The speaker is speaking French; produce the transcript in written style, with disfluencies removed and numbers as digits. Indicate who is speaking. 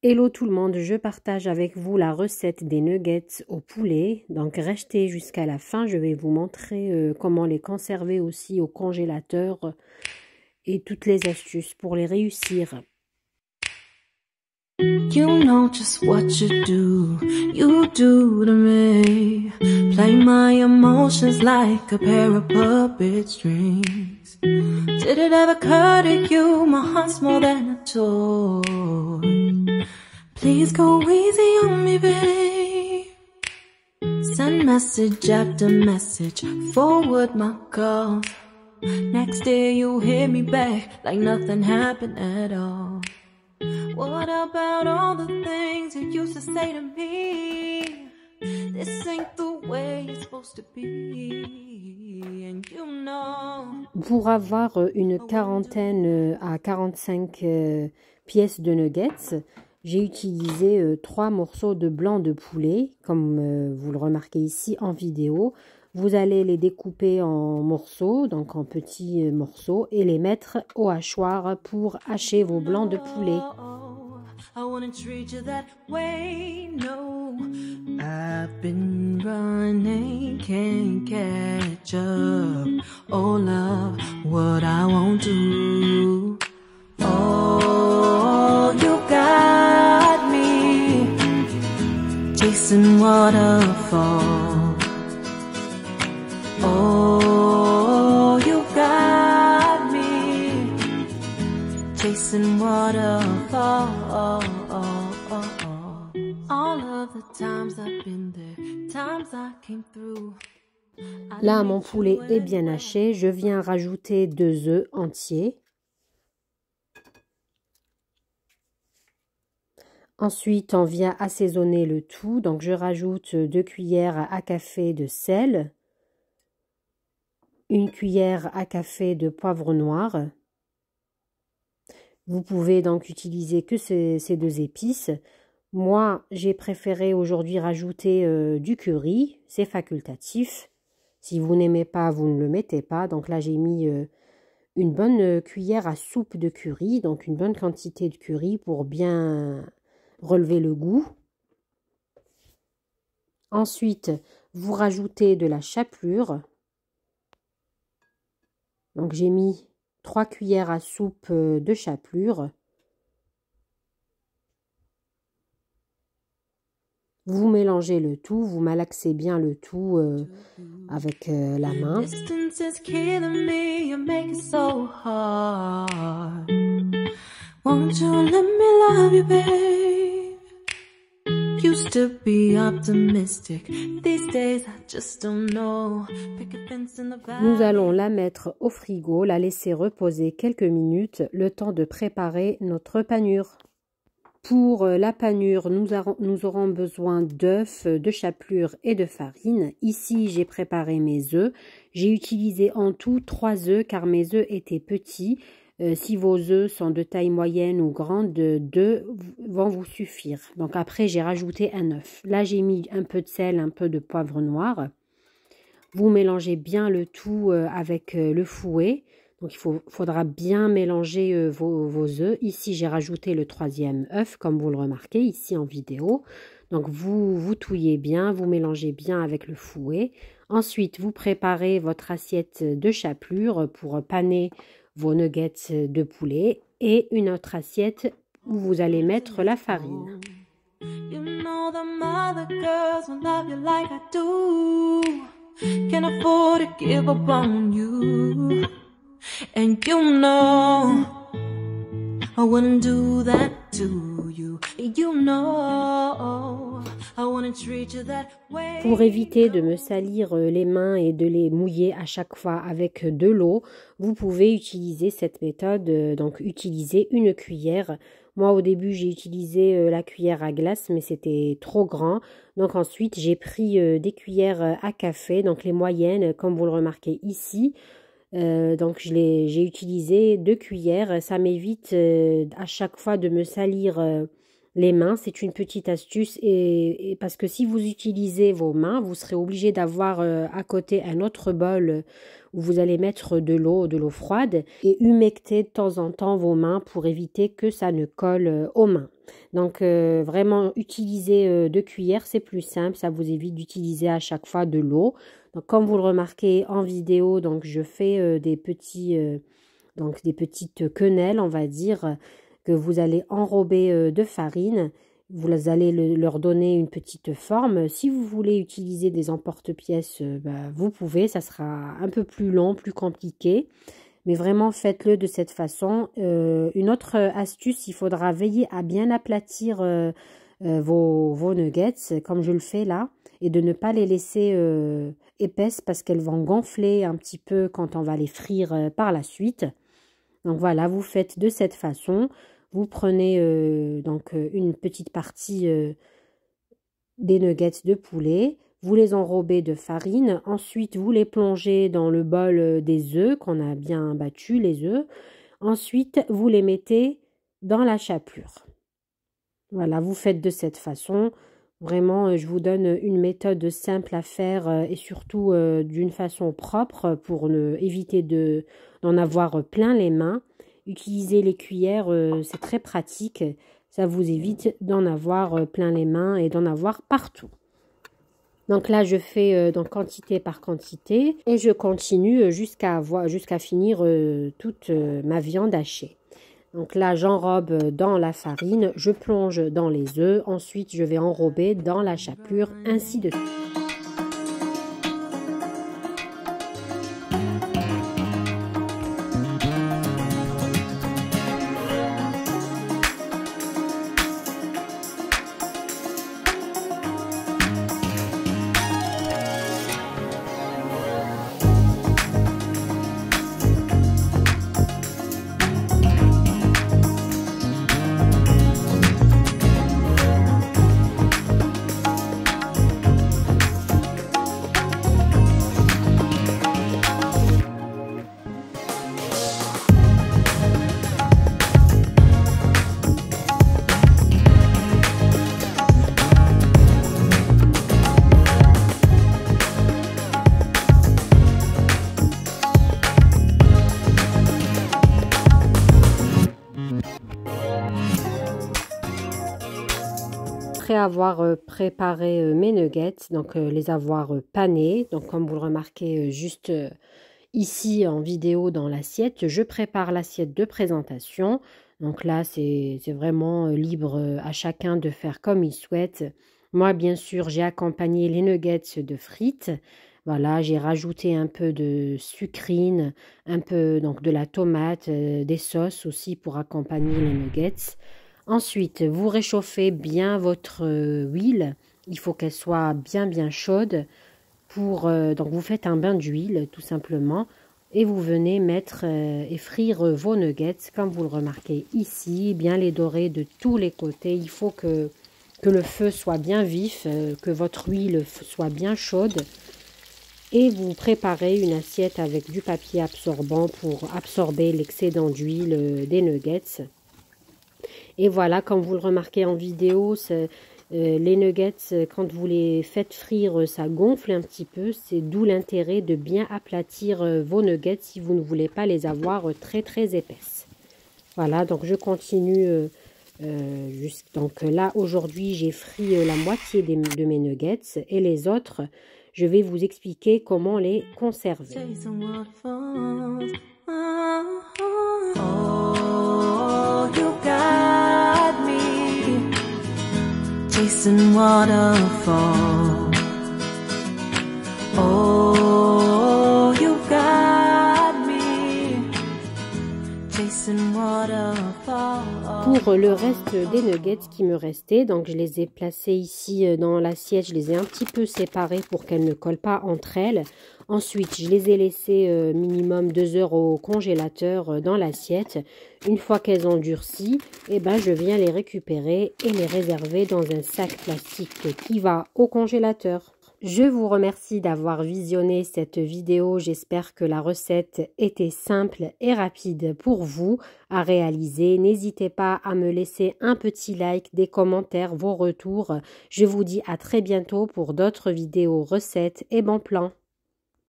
Speaker 1: Hello tout le monde, je partage avec vous la recette des nuggets au poulet. Donc restez jusqu'à la fin, je vais vous montrer comment les conserver aussi au congélateur et toutes les astuces pour les réussir.
Speaker 2: You know just what you do to me. Play my emotions like a pair of puppet strings. Did it ever occur to you my heart's more than a toy? Please go easy on me, babe. Send message after message, forward my calls. Next day you hit me back like nothing happened at all. What about all the things you used to say to me? This ain't the way it's supposed to be, and you know.
Speaker 1: Pour avoir une quarantaine à 45 pièces de nuggets, j'ai utilisé 3 morceaux de blanc de poulet, comme vous le remarquez ici en vidéo. Vous allez les découper en morceaux, donc en petits morceaux, et les mettre au hachoir pour hacher vos blancs de poulet.
Speaker 2: I wouldn't treat you that way, no. I've been running, can't catch up. Oh love, what I won't do. Oh, you got me chasing waterfall. Oh, you got me chasing waterfall. All of the times I've been there, times I came through.
Speaker 1: Là, mon poulet est bien haché. Je viens rajouter 2 œufs entiers. Ensuite, on vient assaisonner le tout. Donc, je rajoute 2 cuillères à café de sel, 1 cuillère à café de poivre noir. Vous pouvez donc utiliser que ces 2 épices. Moi, j'ai préféré aujourd'hui rajouter du curry. C'est facultatif. Si vous n'aimez pas, vous ne le mettez pas. Donc là, j'ai mis une bonne cuillère à soupe de curry. Donc une bonne quantité de curry pour bien relever le goût. Ensuite, vous rajoutez de la chapelure. Donc j'ai mis 3 cuillères à soupe de chapelure. Vous mélangez le tout, vous malaxez bien le tout avec la main. Nous allons la mettre au frigo, la laisser reposer quelques minutes, le temps de préparer notre panure. Pour la panure, nous aurons besoin d'œufs, de chapelure et de farine. Ici, j'ai préparé mes œufs. J'ai utilisé en tout 3 œufs car mes œufs étaient petits. Si vos œufs sont de taille moyenne ou grande, 2 vont vous suffire. Donc après, j'ai rajouté un œuf. Là, j'ai mis un peu de sel, un peu de poivre noir. Vous mélangez bien le tout avec le fouet. Donc, il faudra bien mélanger vos œufs. Ici, j'ai rajouté le 3e œuf, comme vous le remarquez ici en vidéo. Donc, vous touillez bien, vous mélangez bien avec le fouet. Ensuite, vous préparez votre assiette de chapelure pour paner vos nuggets de poulet. Et une autre assiette où vous allez mettre la farine.
Speaker 2: You know the mother girls will love you like I do. Can't afford to give up on you. And you know I wouldn't do that to you. You know I wouldn't treat you that way.
Speaker 1: Pour éviter de me salir les mains et de les mouiller à chaque fois avec de l'eau, vous pouvez utiliser cette méthode, donc utiliser une cuillère. Moi au début j'ai utilisé la cuillère à glace mais c'était trop grand. Donc ensuite j'ai pris des cuillères à café, donc les moyennes comme vous le remarquez ici. Donc j'ai utilisé 2 cuillères, ça m'évite à chaque fois de me salir les mains. C'est une petite astuce et parce que si vous utilisez vos mains, vous serez obligé d'avoir à côté un autre bol où vous allez mettre de l'eau froide et humecter de temps en temps vos mains pour éviter que ça ne colle aux mains. Donc vraiment utiliser deux cuillères, c'est plus simple, ça vous évite d'utiliser à chaque fois de l'eau. Donc comme vous le remarquez en vidéo, donc je fais des petites quenelles, on va dire, que vous allez enrober de farine. Vous allez leur donner une petite forme. Si vous voulez utiliser des emporte-pièces, vous pouvez. Ça sera un peu plus long, plus compliqué. Mais vraiment, faites-le de cette façon. Une autre astuce, il faudra veiller à bien aplatir vos nuggets, comme je le fais là, et de ne pas les laisser épaisses parce qu'elles vont gonfler un petit peu quand on va les frire par la suite. Donc voilà, vous faites de cette façon. Vous prenez une petite partie des nuggets de poulet, vous les enrobez de farine, ensuite vous les plongez dans le bol des œufs qu'on a bien battu, les œufs. Ensuite, vous les mettez dans la chapelure. Voilà, vous faites de cette façon. Vraiment, je vous donne une méthode simple à faire et surtout d'une façon propre pour éviter d'en avoir plein les mains. Utiliser les cuillères, c'est très pratique. Ça vous évite d'en avoir plein les mains et d'en avoir partout. Donc là, je fais quantité par quantité et je continue jusqu'à finir toute ma viande hachée. Donc là, j'enrobe dans la farine, je plonge dans les œufs. Ensuite, je vais enrober dans la chapelure, ainsi de suite. Après avoir préparé mes nuggets, donc les avoir panés, donc comme vous le remarquez juste ici en vidéo dans l'assiette, je prépare l'assiette de présentation. Donc là, c'est vraiment libre à chacun de faire comme il souhaite. Moi, bien sûr, j'ai accompagné les nuggets de frites. Voilà, j'ai rajouté un peu de sucrine, un peu donc de la tomate, des sauces aussi pour accompagner les nuggets. Ensuite, vous réchauffez bien votre huile. Il faut qu'elle soit bien chaude. Donc, vous faites un bain d'huile, tout simplement. Et vous venez mettre et frire vos nuggets, comme vous le remarquez ici. Bien les dorer de tous les côtés. Il faut que le feu soit bien vif, que votre huile soit bien chaude. Et vous préparez une assiette avec du papier absorbant pour absorber l'excédent d'huile des nuggets. Et voilà, comme vous le remarquez en vidéo, les nuggets, quand vous les faites frire, ça gonfle un petit peu. C'est d'où l'intérêt de bien aplatir vos nuggets si vous ne voulez pas les avoir très épaisses. Voilà, donc je continue. Donc là, aujourd'hui, j'ai frit la moitié de mes nuggets et les autres, je vais vous expliquer comment les conserver.
Speaker 2: Chasing waterfall. Oh, you got me chasing waterfall.
Speaker 1: Pour le reste des nuggets qui me restaient, donc je les ai placés ici dans l'assiette, je les ai un petit peu séparés pour qu'elles ne collent pas entre elles. Ensuite, je les ai laissées minimum 2 heures au congélateur dans l'assiette. Une fois qu'elles ont durci, je viens les récupérer et les réserver dans un sac plastique qui va au congélateur. Je vous remercie d'avoir visionné cette vidéo. J'espère que la recette était simple et rapide pour vous à réaliser. N'hésitez pas à me laisser un petit like, des commentaires, vos retours. Je vous dis à très bientôt pour d'autres vidéos recettes et bons plans.